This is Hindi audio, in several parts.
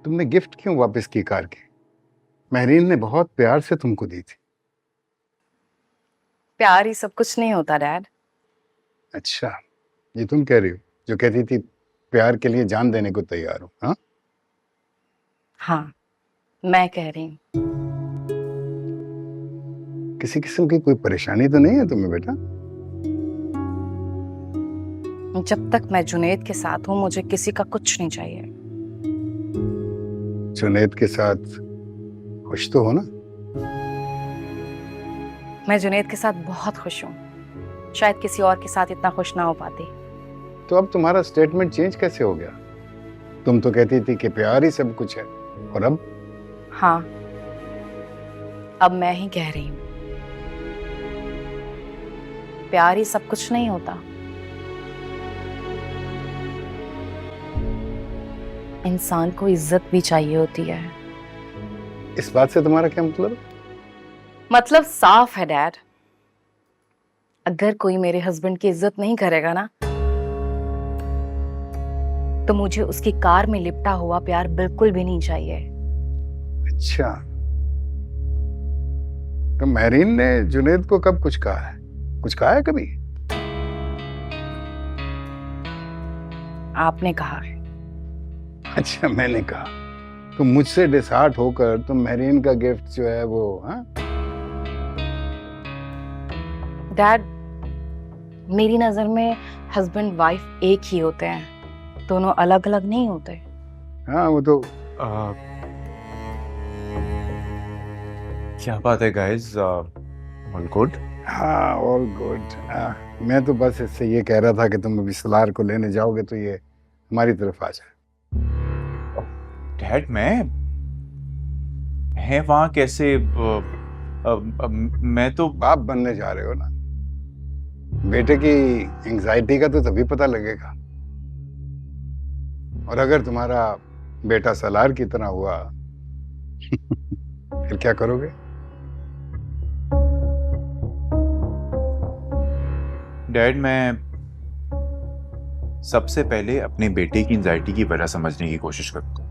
तुमने गिफ्ट क्यों वापस की कार की? महरीन ने बहुत प्यार से तुमको दी थी। प्यार ही सब कुछ नहीं होता डैड। अच्छा, ये तुम कह रही हो जो कहती थी प्यार के लिए जान देने को तैयार हो? हाँ, हाँ, मैं कह रही हूँ। किसी किस्म की कोई परेशानी तो नहीं है तुम्हें बेटा? जब तक मैं जुनैद के साथ हूँ मुझे किसी का कुछ नहीं चाहिए। जुनैद के साथ खुश तो हो ना? मैं जुनैद के साथ बहुत खुश हूँ, शायद किसी और के साथ इतना खुश ना हो पाती। तो अब तुम्हारा स्टेटमेंट चेंज कैसे हो गया? तुम तो कहती थी कि प्यार ही सब कुछ है, और अब? हाँ, अब मैं ही कह रही हूँ, प्यार ही सब कुछ नहीं होता। इंसान को इज्जत भी चाहिए होती है। इस बात से तुम्हारा क्या मतलब? मतलब साफ है डैड, अगर कोई मेरे हस्बैंड की इज्जत नहीं करेगा ना, तो मुझे उसकी कार में लिपटा हुआ प्यार बिल्कुल भी नहीं चाहिए। अच्छा, तो महरीन ने जुनैद को कब कुछ कहा है? कुछ कहा है कभी? आपने कहा है। अच्छा, मैंने कहा? तो मुझसे डिसहार्ट होकर तुम महरीन का गिफ्ट जो है वो, हाँ? डैड, मेरी नजर में हस्बैंड वाइफ एक ही होते हैं, दोनों अलग अलग नहीं होते। हाँ, वो तो क्या बात है गाइस, ऑल गुड? हाँ, ऑल गुड। मैं तो बस इससे ये कह रहा था कि तुम अभी सलार को लेने जाओगे तो ये हमारी तरफ आ जाए। डैड, मैं वहां कैसे? मैं तो बाप बनने जा रहे हो ना, बेटे की एंजाइटी का तो तभी पता लगेगा। और अगर तुम्हारा बेटा सलार की तरह हुआ फिर क्या करोगे? डैड, मैं सबसे पहले अपने बेटे की एंजाइटी की वजह समझने की कोशिश करता हूँ।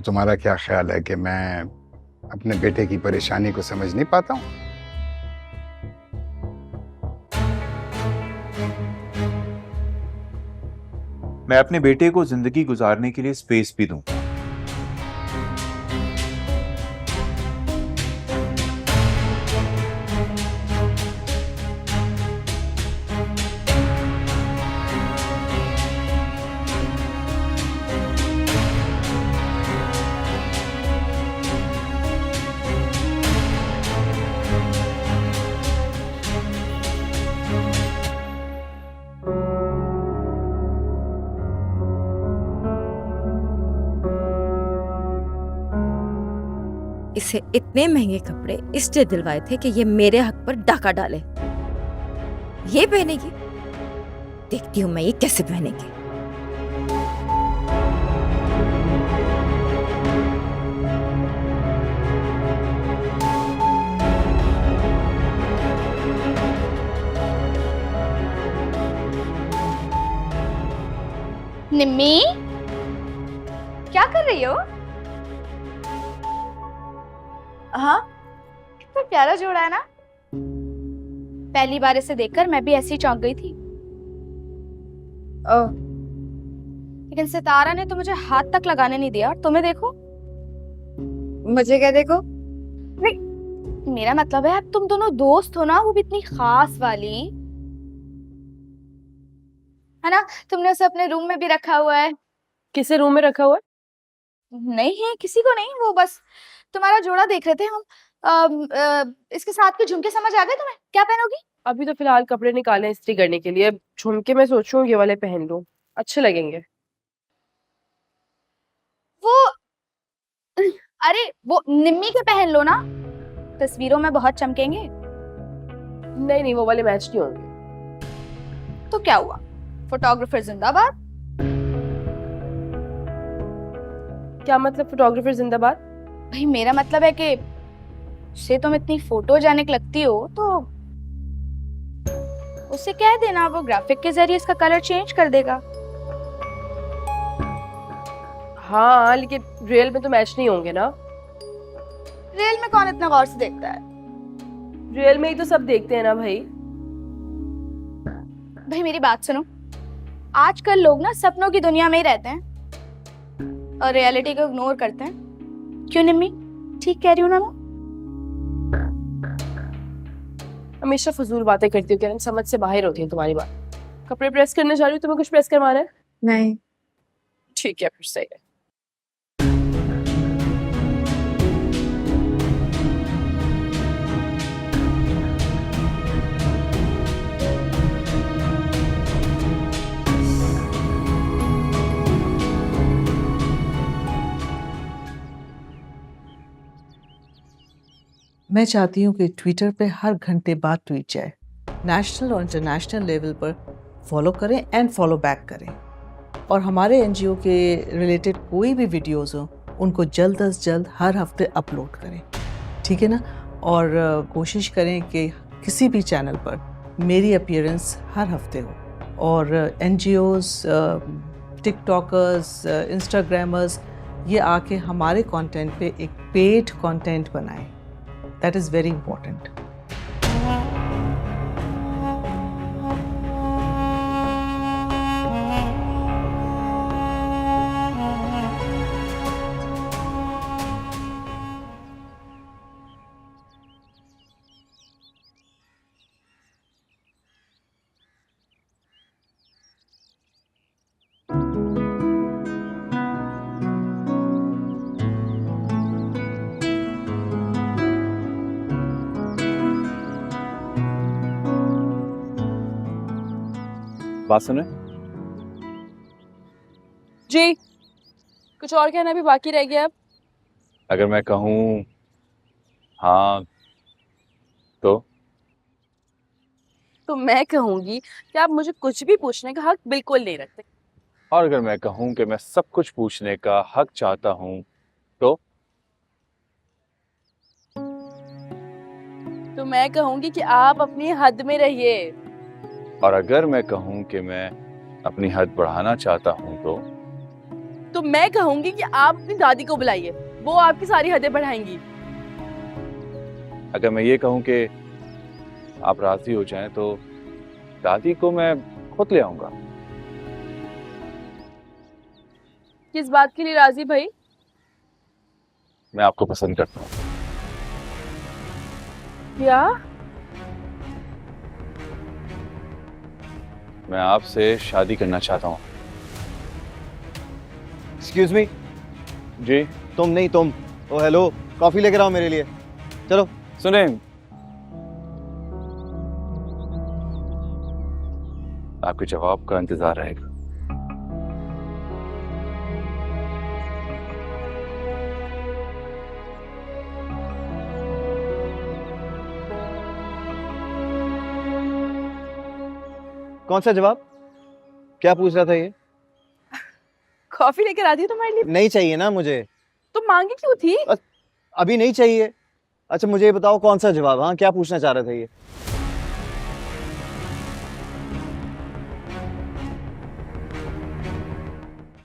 तुम्हारा क्या ख्याल है कि मैं अपने बेटे की परेशानी को समझ नहीं पाता हूँ? मैं अपने बेटे को जिंदगी गुजारने के लिए स्पेस भी दूं। इसे इतने महंगे कपड़े इसलिए दिलवाए थे कि ये मेरे हक पर डाका डाले। ये पहनेगी, देखती हूँ मैं ये कैसे पहनेगी। निम्मी, क्या कर रही हो? हाँ, कितना प्यारा जोड़ा है ना। पहली बार इसे देखकर मैं भी ऐसी ही चौंक गई थी। ओह, लेकिन सितारा ने तो मुझे हाथ तक लगाने नहीं दिया, और तुम्हें देखो। मुझे क्या देखो? नहीं, मेरा मतलब है अब तुम दोनों दोस्त हो ना, वो भी इतनी खास वाली, है ना। तुमने उसे अपने रूम में भी रखा हुआ है। किसे रूम में रखा हुआ है? नहीं है, किसी को नहीं, वो बस तुम्हारा जोड़ा देख रहे थे हम। इसके साथ के झुमके समझ आ गए तुम्हें? क्या पहनोगी? अभी तो फिलहाल कपड़े निकाले इस्त्री करने के लिए। झुमके मैं सोच रही हूँ ये वाले पहन लूं, अच्छे लगेंगे। वो अरे वो निम्मी के पहन लो ना, तस्वीरों में बहुत चमकेंगे। नहीं नहीं, वो वाले मैच नहीं होंगे। तो क्या हुआ, फोटोग्राफर जिंदाबाद। क्या मतलब फोटोग्राफर जिंदाबाद? भाई मेरा मतलब है कि उससे तुम इतनी फोटोजेनिक लगती हो, तो उससे कह देना, वो ग्राफिक के जरिए इसका कलर चेंज कर देगा। हाँ लेकिन रियल में तो मैच नहीं होंगे ना। रियल में कौन इतना गौर से देखता है? रियल में ही तो सब देखते हैं ना भाई। भाई मेरी बात सुनो, आजकल लोग ना सपनों की दुनिया में ही रहते हैं और रियलिटी को इग्नोर करते हैं। क्यों निम्मी, ठीक कह रही हूँ ना मैं? हमेशा फजूल बातें करती हो किरण, समझ से बाहर होती है तुम्हारी बात। कपड़े प्रेस करने जा रही हो, तुम्हें कुछ प्रेस करवाना है? नहीं। ठीक है फिर, सही है। मैं चाहती हूँ कि ट्विटर पे हर घंटे बाद ट्वीट जाए, नेशनल और इंटरनेशनल लेवल पर फॉलो करें एंड फॉलो बैक करें, और हमारे एनजीओ के रिलेटेड कोई भी वीडियोस हो उनको जल्द अज जल्द हर हफ्ते अपलोड करें, ठीक है ना? और कोशिश करें कि किसी भी चैनल पर मेरी अपीयरेंस हर हफ्ते हो, और एनजीओस, टिकटॉकर्स, इंस्टाग्रामर्स ये आके हमारे कंटेंट पे एक पेड कंटेंट बनाएं। That is very important. बात सुने। जी कुछ और कहना भी बाकी रह गया अब? अगर मैं कहूँ हाँ तो मैं कहूंगी कि आप मुझे कुछ भी पूछने का हक बिल्कुल नहीं रखते। और अगर मैं कहूँ कि मैं सब कुछ पूछने का हक चाहता हूँ तो मैं कहूंगी कि आप अपनी हद में रहिए। और अगर मैं कहूँ कि मैं अपनी हद बढ़ाना चाहता हूँ तो मैं कहूंगी कि आप अपनी दादी को बुलाइए, वो आपकी सारी हदें बढ़ाएंगी। अगर मैं ये कहूँ कि आप राजी हो जाएं तो दादी को मैं खुद ले आऊंगा। किस बात के लिए राजी भाई? मैं आपको पसंद करता हूँ। क्या? मैं आपसे शादी करना चाहता हूँ। Excuse me. जी तुम नहीं, तुम। ओ हेलो, कॉफी लेकर आओ मेरे लिए। चलो। सुने, आपके जवाब का इंतजार रहेगा। कौन सा जवाब? क्या पूछ रहा था ये? कॉफी लेकर आती है तुम्हारे लिए? नहीं चाहिए ना मुझे। तुम मांगी क्यों थी? अभी नहीं चाहिए। अच्छा मुझे ये बताओ कौन सा जवाब? हाँ क्या पूछना चाह रहे थे ये?